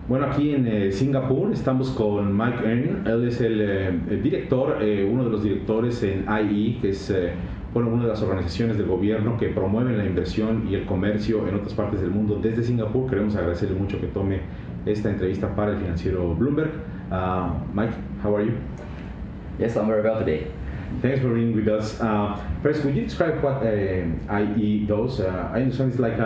Bueno, aquí en Singapur estamos con Mike Earn. Él es el director, uno de los directores en IE, que es bueno, una de las organizaciones del gobierno que promueven la inversión y el comercio en otras partes del mundo desde Singapur. Queremos agradecerle mucho que tome esta entrevista para el financiero Bloomberg. Mike, how are you? Yes, I'm very well today. Thanks for being with us. First, would you describe what IE does? I understand it's like,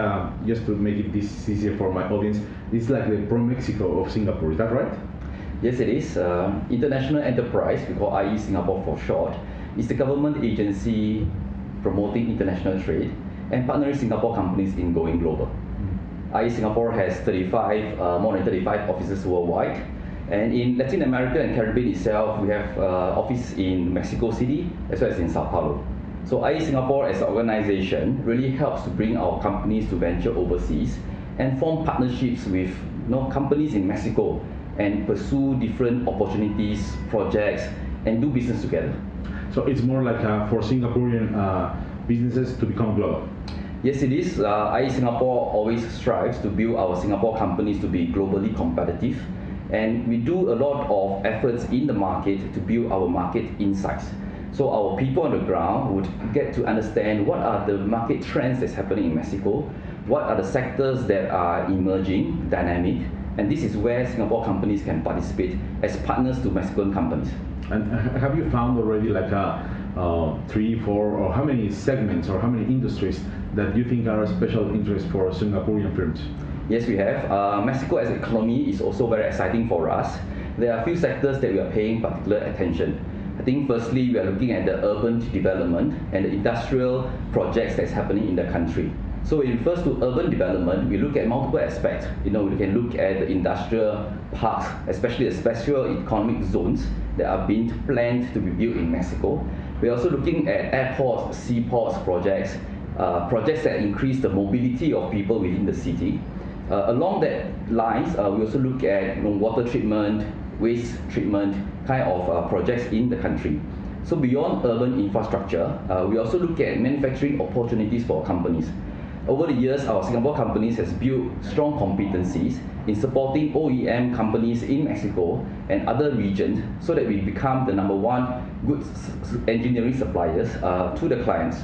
just to make it this easier for my audience, it's like the Pro-Mexico of Singapore, is that right? Yes, it is. International Enterprise, we call IE Singapore for short, is the government agency promoting international trade and partnering Singapore companies in going global. IE Singapore has more than 35 offices worldwide. And in Latin America and Caribbean itself, we have office in Mexico City as well as in Sao Paulo. So IE Singapore as an organization really helps to bring our companies to venture overseas and form partnerships with companies in Mexico and pursue different opportunities, projects, and do business together. So it's more like for Singaporean businesses to become global. Yes, it is. IE Singapore always strives to build our Singapore companies to be globally competitive. And we do a lot of efforts in the market to build our market insights. So our people on the ground would get to understand what are the market trends that's happening in Mexico, what are the sectors that are emerging, dynamic, and this is where Singapore companies can participate as partners to Mexican companies. And have you found already like 3, 4, or how many segments or how many industries that you think are of special interest for Singaporean firms? Yes, we have. Mexico as an economy is also very exciting for us. There are a few sectors that we are paying particular attention. I think firstly, we are looking at the urban development and the industrial projects that's happening in the country. So in first to urban development, we look at multiple aspects. We can look at the industrial parks, especially the special economic zones that are being planned to be built in Mexico. We're also looking at airports, seaports projects, projects that increase the mobility of people within the city. Along that lines, we also look at water treatment, waste treatment kind of projects in the country. So beyond urban infrastructure, we also look at manufacturing opportunities for companies. Over the years, our Singapore companies has built strong competencies in supporting OEM companies in Mexico and other regions so that we become the #1 goods engineering suppliers to the clients.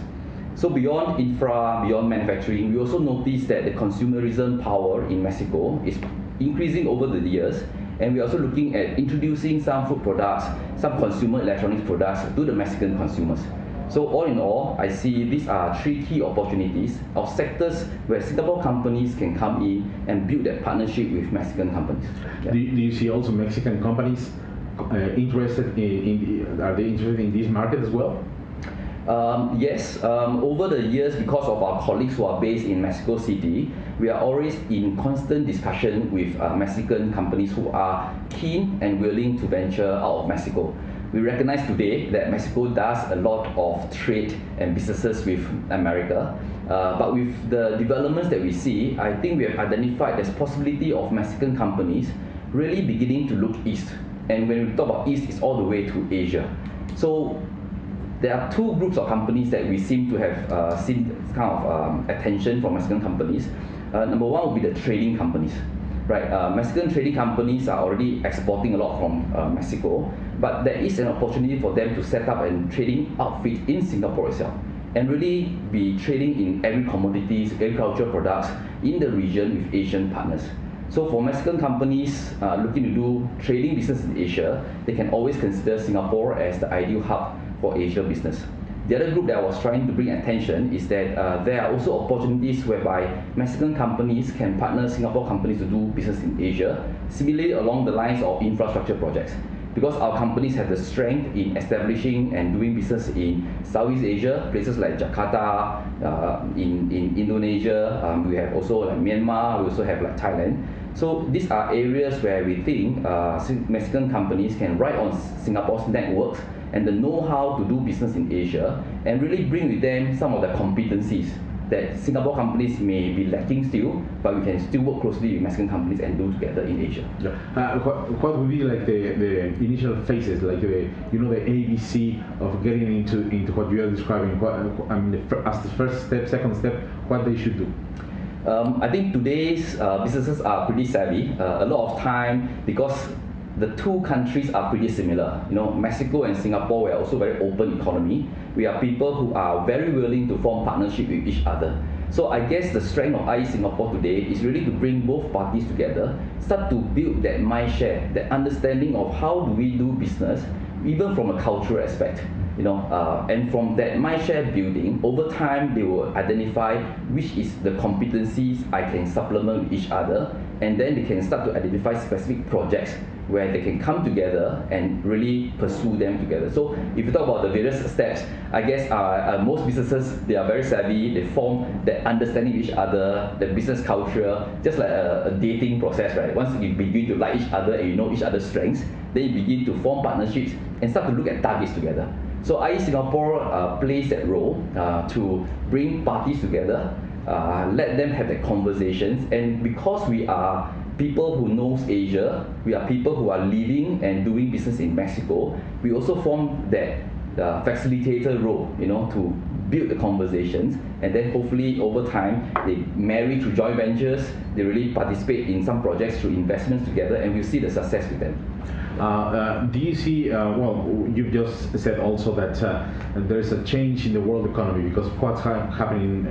So beyond infra, beyond manufacturing, we also notice that the consumerism power in Mexico is increasing over the years, and we're also looking at introducing some food products, some consumer electronics products to the Mexican consumers. So all in all, I see these are 3 key opportunities of sectors where Singapore companies can come in and build that partnership with Mexican companies. Yeah. Do you see also Mexican companies interested are they interested in this market as well? Yes, over the years, because of our colleagues who are based in Mexico City, we are always in constant discussion with Mexican companies who are keen and willing to venture out of Mexico. We recognize today that Mexico does a lot of trade and businesses with America, but with the developments that we see, I think we have identified there's possibility of Mexican companies really beginning to look east. And when we talk about east, it's all the way to Asia. So there are 2 groups of companies that we seem to have seen kind of attention from Mexican companies. Number 1 would be the trading companies. Right, Mexican trading companies are already exporting a lot from Mexico, but there is an opportunity for them to set up a trading outfit in Singapore itself and really be trading in every commodities, agricultural products in the region with Asian partners. So for Mexican companies looking to do trading business in Asia, they can always consider Singapore as the ideal hub for Asia business. The other group that I was trying to bring attention is that there are also opportunities whereby Mexican companies can partner Singapore companies to do business in Asia, similarly along the lines of infrastructure projects. Because our companies have the strength in establishing and doing business in Southeast Asia, places like Jakarta, in Indonesia, we have also like Myanmar, we also have like Thailand. So these are areas where we think Mexican companies can ride on Singapore's networks and the know-how to do business in Asia and really bring with them some of the competencies that Singapore companies may be lacking still, but we can still work closely with Mexican companies and do together in Asia. Yeah. What would be like the initial phases, like the ABC of getting into what you are describing? As the first step, second step, what they should do? I think today's businesses are pretty savvy. A lot of time, because the two countries are pretty similar. Mexico and Singapore, we are also very open economy. We are people who are very willing to form partnership with each other. So I guess the strength of IE Singapore today is really to bring both parties together, start to build that mind share, that understanding of how do we do business, even from a cultural aspect. And from that mind share building, over time they will identify which is the competencies I can supplement with each other, and then they can start to identify specific projects where they can come together and really pursue them together. So if you talk about the various steps, I guess most businesses, they are very savvy, they form that understanding of each other, the business culture, just like a dating process, right? Once you begin to like each other and you know each other's strengths, then you begin to form partnerships and start to look at targets together. So IE Singapore plays that role to bring parties together, let them have that conversations, and because we are people who knows Asia, we are people who are living and doing business in Mexico, we also form that facilitator role, to build the conversations, and then hopefully over time they marry through joint ventures, they really participate in some projects through investments together, and we'll see the success with them. Do you see, you've just said also that there's a change in the world economy because of what's happening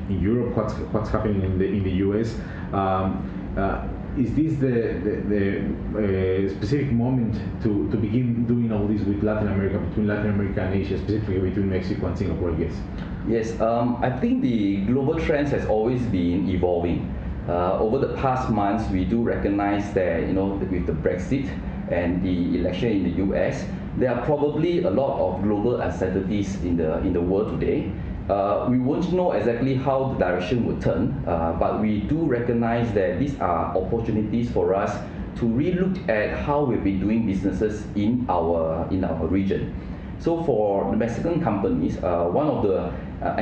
in Europe, what's happening in the US. Is this the specific moment to begin doing all this with Latin America, between Latin America and Asia, specifically between Mexico and Singapore, I guess? Yes, I think the global trends has always been evolving. Over the past months, we do recognize that, with the Brexit and the election in the US, there are probably a lot of global uncertainties in the world today. We won't know exactly how the direction would turn, but we do recognize that these are opportunities for us to relook at how we've been doing businesses in our region. So for the Mexican companies, one of the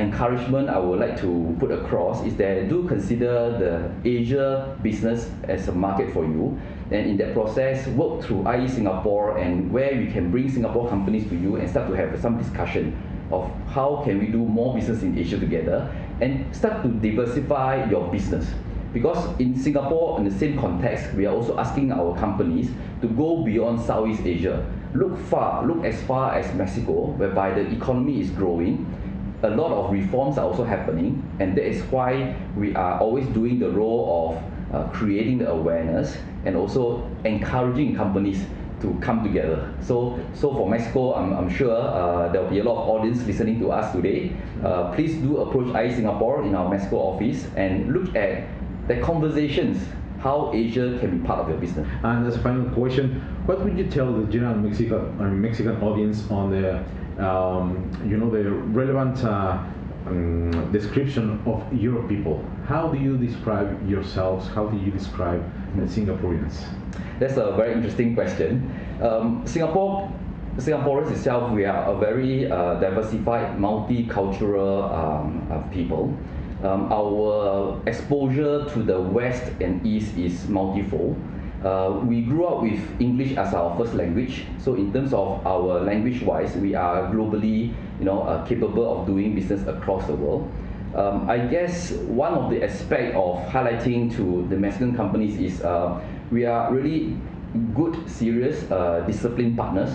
encouragement I would like to put across is that do consider the Asia business as a market for you, and in that process work through IE Singapore and where we can bring Singapore companies to you and start to have some discussion of how can we do more business in Asia together and start to diversify your business. Because in Singapore, in the same context, we are also asking our companies to go beyond Southeast Asia. Look as far as Mexico, whereby the economy is growing. A lot of reforms are also happening, and that is why we are always doing the role of creating the awareness and also encouraging companies to come together. So for Mexico, I'm sure there will be a lot of audience listening to us today. Please do approach IE Singapore in our Mexico office and look at the conversations, how Asia can be part of your business. And as a final question, what would you tell the general Mexican audience on the the relevant description of your people? How do you describe yourselves? How do you describe the Singaporeans? That's a very interesting question. Singaporeans itself, we are a very diversified, multicultural people. Our exposure to the West and East is multifold. We grew up with English as our first language, so in terms of our language-wise, we are globally, capable of doing business across the world. I guess one of the aspects of highlighting to the Mexican companies is we are really good, serious, disciplined partners.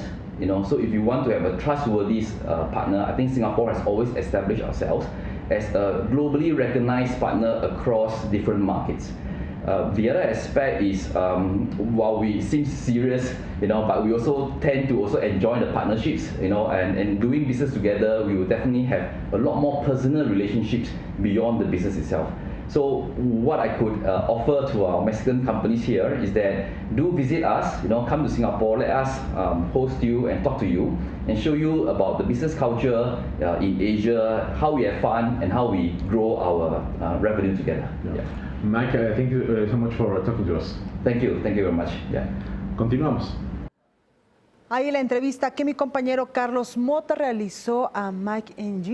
So if you want to have a trustworthy partner, I think Singapore has always established ourselves as a globally recognized partner across different markets. The other aspect is while we seem serious, but we also tend to also enjoy the partnerships, and doing business together, we will definitely have a lot more personal relationships beyond the business itself. So what I could offer to our Mexican companies here is that do visit us, come to Singapore, let us host you and talk to you and show you about the business culture in Asia, how we have fun and how we grow our revenue together. Yeah. Mike, thank you so much for talking to us. Thank you very much. Yeah. Continuamos. Ahí la entrevista que mi compañero Carlos Mota realizó a Mike Ng.